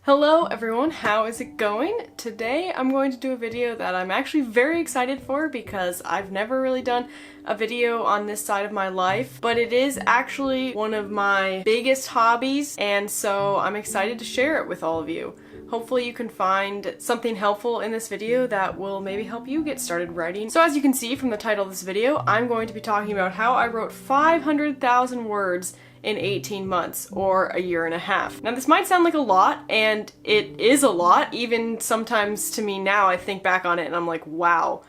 Hello everyone, how is it going? Today I'm going to do a video that I'm actually very excited for because I've never really done a video on this side of my life, but it is actually one of my biggest hobbies, and so I'm excited to share it with all of you. Hopefully you can find something helpful in this video that will maybe help you get started writing. So as you can see from the title of this video, I'm going to be talking about how I wrote 500,000 words in 18 months, or a year and a half. Now this might sound like a lot, and it is a lot. Even sometimes to me now, I think back on it and I'm like, wow,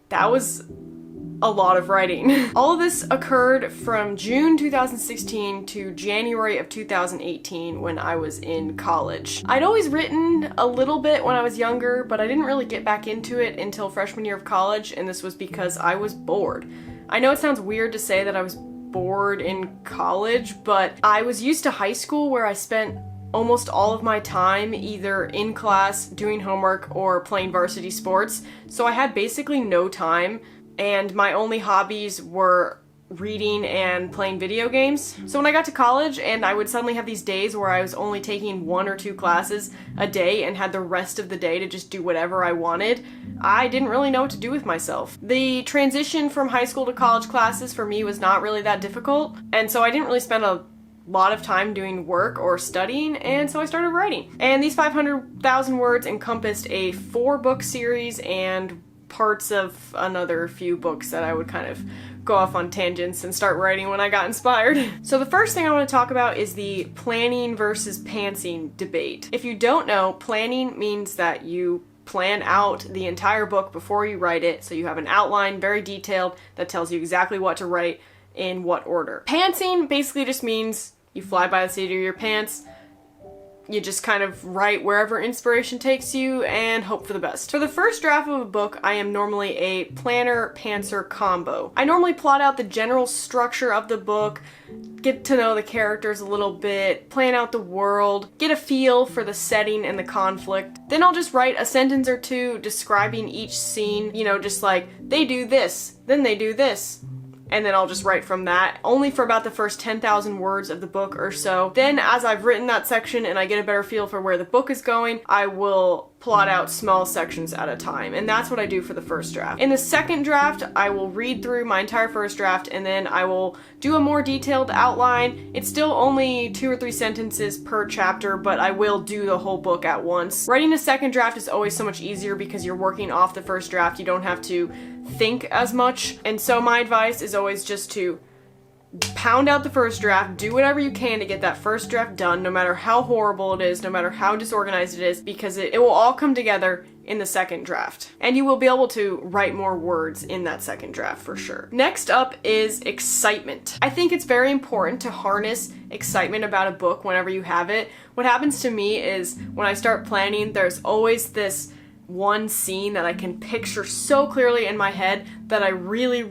that was a lot of writing. All of this occurred from June 2016 to January of 2018 when I was in college. I'd always written a little bit when I was younger, but I didn't really get back into it until freshman year of college, and this was because I was bored. I know it sounds weird to say that I was bored in college, but I was used to high school where I spent almost all of my time either in class, doing homework, or playing varsity sports, so I had basically no time, and my only hobbies were reading and playing video games. So when I got to college and I would suddenly have these days where I was only taking 1 or 2 classes a day and had the rest of the day to just do whatever I wanted, I didn't really know what to do with myself. The transition from high school to college classes for me was not really that difficult, and so I didn't really spend a lot of time doing work or studying, and so I started writing. And these 500,000 words encompassed a 4-book series and parts of another few books that I would kind of go off on tangents and start writing when I got inspired. So the first thing I want to talk about is the planning versus pantsing debate. If you don't know, planning means that you plan out the entire book before you write it, so you have an outline, very detailed, that tells you exactly what to write in what order. Pantsing basically just means you fly by the seat of your pants. You just kind of write wherever inspiration takes you and hope for the best. For the first draft of a book, I am normally a planner-pantser combo. I normally plot out the general structure of the book, get to know the characters a little bit, plan out the world, get a feel for the setting and the conflict. Then I'll just write a sentence or two describing each scene, you know, just like, they do this, then they do this. And then I'll just write from that, only for about the first 10,000 words of the book or so. Then as I've written that section and I get a better feel for where the book is going, I will plot out small sections at a time, and that's what I do for the first draft. In the second draft, I will read through my entire first draft, and then I will do a more detailed outline. It's still only 2 or 3 sentences per chapter, but I will do the whole book at once. Writing a second draft is always so much easier because you're working off the first draft. You don't have to think as much, and so my advice is always just to pound out the first draft, do whatever you can to get that first draft done, no matter how horrible it is, no matter how disorganized it is, because it will all come together in the second draft. And you will be able to write more words in that second draft for sure. Next up is excitement. I think it's very important to harness excitement about a book whenever you have it. What happens to me is when I start planning, there's always this one scene that I can picture so clearly in my head that I really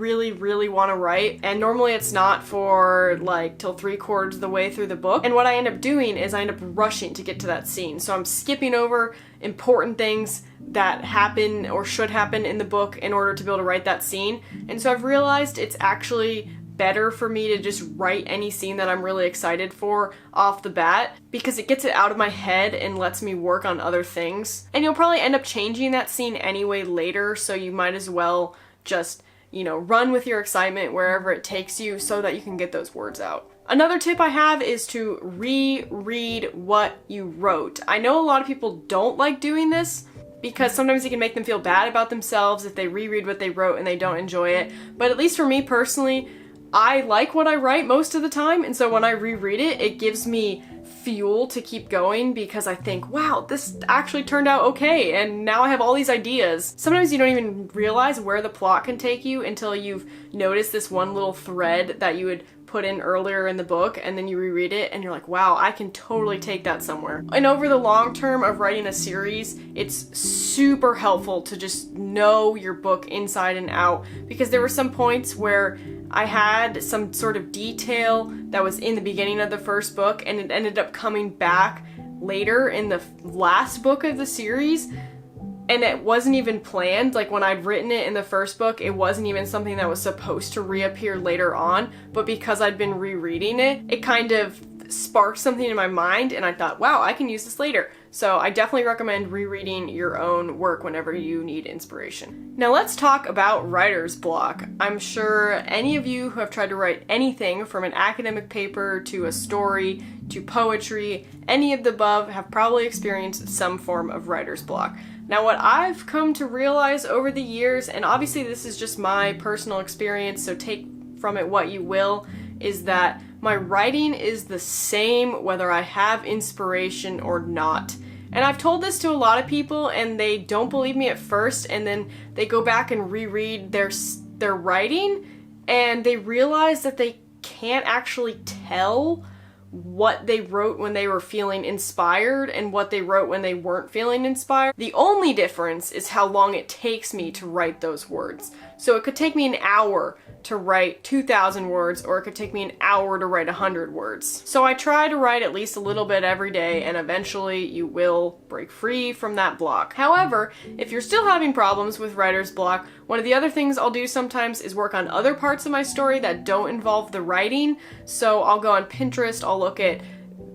want to write, and normally it's not for like till 3/4 of the way through the book, and what I end up doing is I end up rushing to get to that scene. So I'm skipping over important things that happen or should happen in the book in order to be able to write that scene, and so I've realized it's actually better for me to just write any scene that I'm really excited for off the bat, because it gets it out of my head and lets me work on other things. And you'll probably end up changing that scene anyway later, so you might as well just, you know, run with your excitement wherever it takes you so that you can get those words out. Another tip I have is to reread what you wrote. I know a lot of people don't like doing this because sometimes it can make them feel bad about themselves if they reread what they wrote and they don't enjoy it, but at least for me personally, I like what I write most of the time, and so when I reread it, it gives me fuel to keep going because I think, wow, this actually turned out okay, and now I have all these ideas. Sometimes you don't even realize where the plot can take you until you've noticed this one little thread that you would put in earlier in the book, and then you reread it and you're like, wow, I can totally take that somewhere. And over the long term of writing a series, it's super helpful to just know your book inside and out, because there were some points where I had some sort of detail that was in the beginning of the first book and it ended up coming back later in the last book of the series, and it wasn't even planned. Like when I'd written it in the first book, it wasn't even something that was supposed to reappear later on, but because I'd been rereading it, it kind of sparked something in my mind and I thought, wow, I can use this later. So I definitely recommend rereading your own work whenever you need inspiration. Now let's talk about writer's block. I'm sure any of you who have tried to write anything from an academic paper to a story to poetry, any of the above, have probably experienced some form of writer's block. Now what I've come to realize over the years, and obviously this is just my personal experience, so take from it what you will, is that my writing is the same whether I have inspiration or not. And I've told this to a lot of people and they don't believe me at first, and then they go back and reread their writing and they realize that they can't actually tell what they wrote when they were feeling inspired and what they wrote when they weren't feeling inspired. The only difference is how long it takes me to write those words. So it could take me an hour to write 2,000 words, or it could take me an hour to write 100 words. So I try to write at least a little bit every day, and eventually you will break free from that block. However, if you're still having problems with writer's block, one of the other things I'll do sometimes is work on other parts of my story that don't involve the writing. So I'll go on Pinterest, I'll look at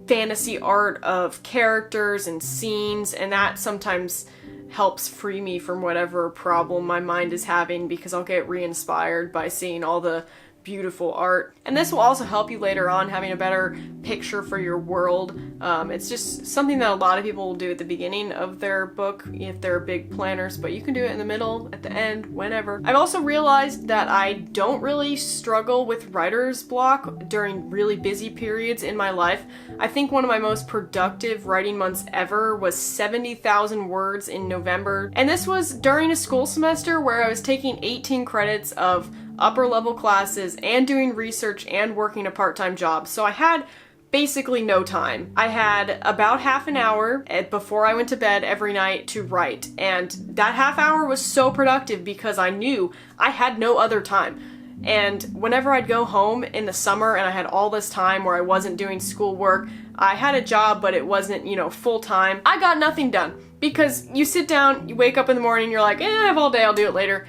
fantasy art of characters and scenes, and that sometimes helps free me from whatever problem my mind is having, because I'll get re-inspired by seeing all the beautiful art. And this will also help you later on having a better picture for your world. It's just something that a lot of people will do at the beginning of their book if they're big planners, but you can do it in the middle, at the end, whenever. I've also realized that I don't really struggle with writer's block during really busy periods in my life. I think one of my most productive writing months ever was 70,000 words in November. And this was during a school semester where I was taking 18 credits of upper level classes and doing research and working a part-time job. So I had basically no time. I had about half an hour before I went to bed every night to write, and that half hour was so productive because I knew I had no other time. And whenever I'd go home in the summer and I had all this time where I wasn't doing schoolwork, I had a job but it wasn't, full time, I got nothing done. Because you sit down, you wake up in the morning, you're like, I have all day, I'll do it later.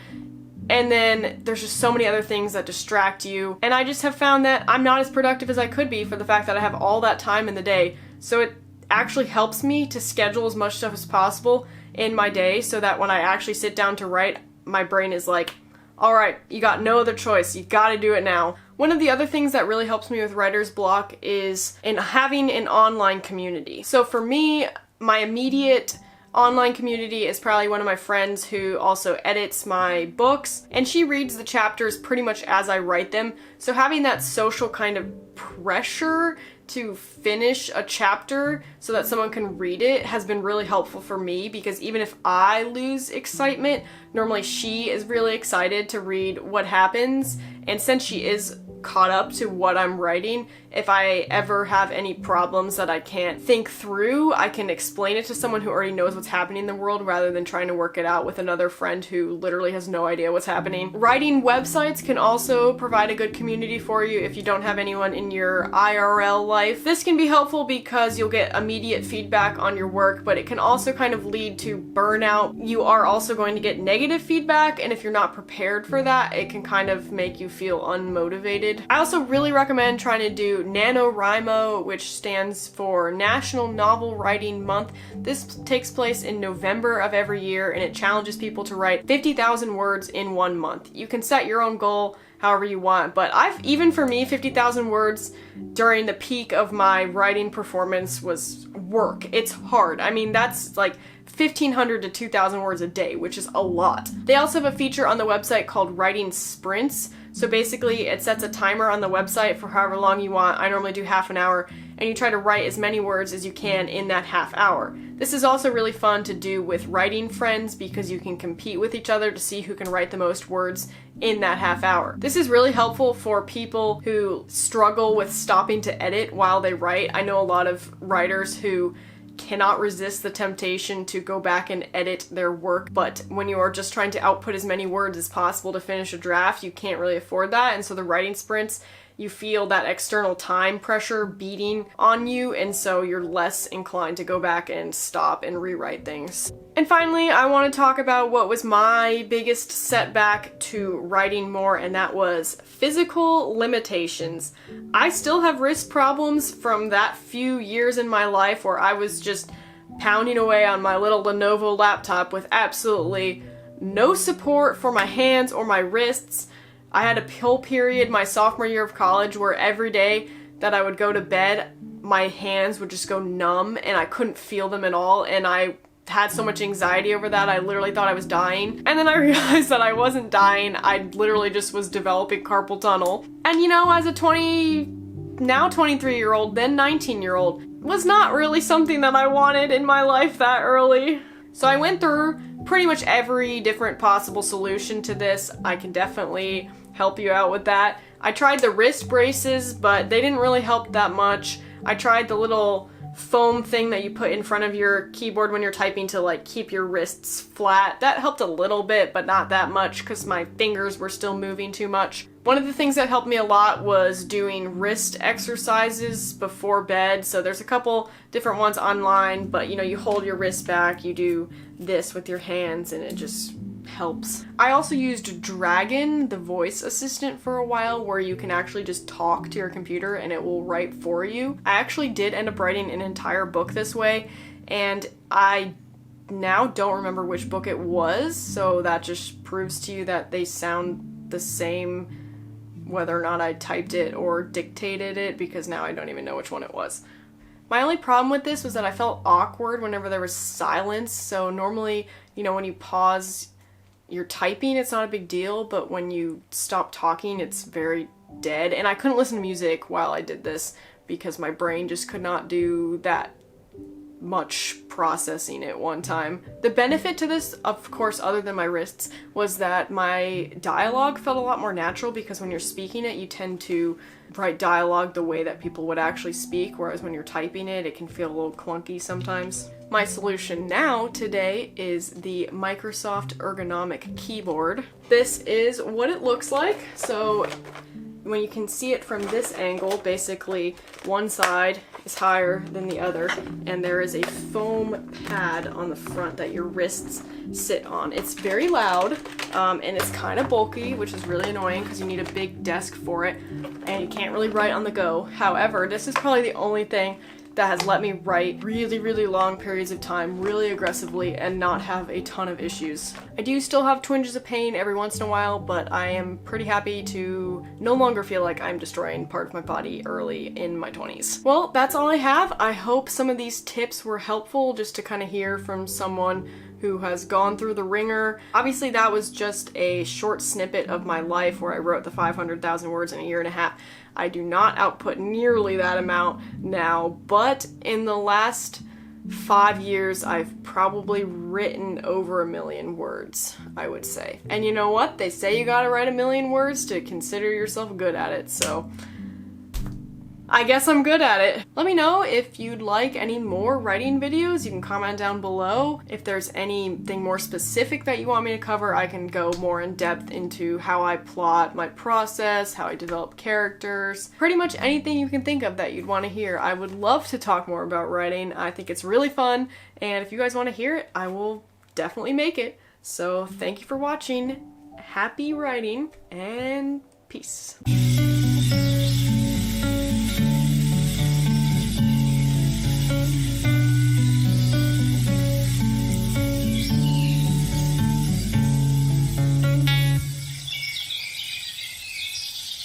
And then there's just so many other things that distract you. And I just have found that I'm not as productive as I could be for the fact that I have all that time in the day. So it actually helps me to schedule as much stuff as possible in my day so that when I actually sit down to write, my brain is like, all right, you got no other choice. You gotta do it now. One of the other things that really helps me with writer's block is in having an online community. So for me, my immediate online community is probably one of my friends who also edits my books, and she reads the chapters pretty much as I write them. So having that social kind of pressure to finish a chapter so that someone can read it has been really helpful for me, because even if I lose excitement, normally she is really excited to read what happens. And since she is caught up to what I'm writing, if I ever have any problems that I can't think through, I can explain it to someone who already knows what's happening in the world rather than trying to work it out with another friend who literally has no idea what's happening. Writing websites can also provide a good community for you if you don't have anyone in your IRL life. This can be helpful because you'll get immediate feedback on your work, but it can also kind of lead to burnout. You are also going to get negative feedback, and if you're not prepared for that, it can kind of make you feel unmotivated. I also really recommend trying to do NaNoWriMo, which stands for National Novel Writing Month. This takes place in November of every year, and it challenges people to write 50,000 words in 1 month. You can set your own goal however you want, but even for me, 50,000 words during the peak of my writing performance was work. It's hard. I mean, that's like 1,500 to 2,000 words a day, which is a lot. They also have a feature on the website called Writing Sprints. So basically it sets a timer on the website for however long you want. I normally do half an hour, and you try to write as many words as you can in that half hour. This is also really fun to do with writing friends because you can compete with each other to see who can write the most words in that half hour. This is really helpful for people who struggle with stopping to edit while they write. I know a lot of writers who cannot resist the temptation to go back and edit their work, but when you are just trying to output as many words as possible to finish a draft, you can't really afford that. And so the writing sprints, you feel that external time pressure beating on you, and so you're less inclined to go back and stop and rewrite things. And finally, I want to talk about what was my biggest setback to writing more, and that was physical limitations. I still have wrist problems from that few years in my life where I was just pounding away on my little Lenovo laptop with absolutely no support for my hands or my wrists. I had a whole period my sophomore year of college where every day that I would go to bed, my hands would just go numb and I couldn't feel them at all, and I had so much anxiety over that I literally thought I was dying. And then I realized that I wasn't dying, I literally just was developing carpal tunnel. And you know, as a 23-year-old, then 19-year-old, was not really something that I wanted in my life that early. So I went through pretty much every different possible solution to this. I can definitely help you out with that. I tried the wrist braces, but they didn't really help that much. I tried the little foam thing that you put in front of your keyboard when you're typing to like keep your wrists flat. That helped a little bit, but not that much because my fingers were still moving too much. One of the things that helped me a lot was doing wrist exercises before bed. So there's a couple different ones online, but you know, you hold your wrist back, you do this with your hands, and it just helps. I also used Dragon, the voice assistant, for a while, where you can actually just talk to your computer and it will write for you. I actually did end up writing an entire book this way, and I now don't remember which book it was, so that just proves to you that they sound the same whether or not I typed it or dictated it, because now I don't even know which one it was. My only problem with this was that I felt awkward whenever there was silence. So normally, you know, when you pause your typing, it's not a big deal, but when you stop talking, it's very dead. And I couldn't listen to music while I did this because my brain just could not do that much processing at one time. The benefit to this, of course, other than my wrists, was that my dialogue felt a lot more natural, because when you're speaking it, you tend to write dialogue the way that people would actually speak, whereas when you're typing it, it can feel a little clunky sometimes. My solution now today is the Microsoft ergonomic keyboard. This is what it looks like. So when you can see it from this angle, basically one side is higher than the other, and there is a foam pad on the front that your wrists sit on. It's very loud, and it's kind of bulky, which is really annoying because you need a big desk for it, and you can't really write on the go. However, this is probably the only thing that has let me write really long periods of time really aggressively and not have a ton of issues. I do still have twinges of pain every once in a while, but I am pretty happy to no longer feel like I'm destroying part of my body early in my 20s. Well, that's all I have. I hope some of these tips were helpful, just to kind of hear from someone who has gone through the ringer. Obviously, that was just a short snippet of my life where I wrote the 500,000 words in a year and a half. I do not output nearly that amount now, but in the last 5 years, I've probably written over 1 million words, I would say. And you know what? They say you gotta write 1 million words to consider yourself good at it, so I guess I'm good at it. Let me know if you'd like any more writing videos. You can comment down below. If there's anything more specific that you want me to cover, I can go more in depth into how I plot my process, how I develop characters, pretty much anything you can think of that you'd want to hear. I would love to talk more about writing. I think it's really fun, and if you guys want to hear it, I will definitely make it. So thank you for watching. Happy writing, and peace.